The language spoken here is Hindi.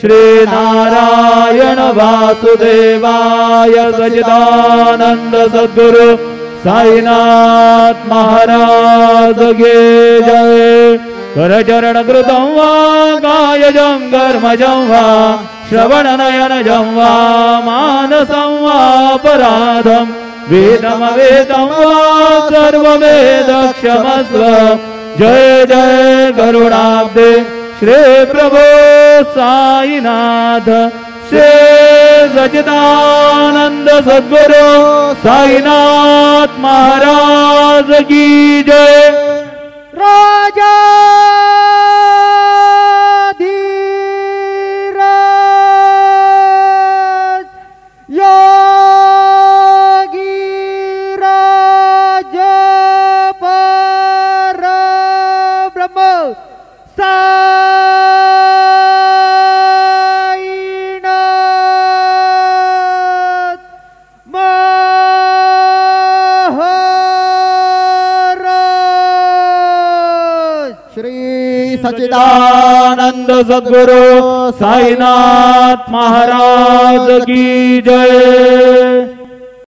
श्री नारायण वासुदेवाय सच्चिदानंद सद्गुरु साईनाथ महाराज के जय। करचरण कृतं वा कायजं कर्मजं वा श्रवणनयनजं वा मानसं वा अपराधं वेदमवेदं वा सर्ववेदक्षमस्व। जय जय करुणाब्दे श्री प्रभो साईनाथ श्री सच्चिदानंद सद्गुरु साईनाथ महाराज की जय। राजाधीराज योगीराज परब्रह्म साईनाथ महाराज। श्री सच्चिदानंद सद्गुरु साईनाथ महाराज की जय।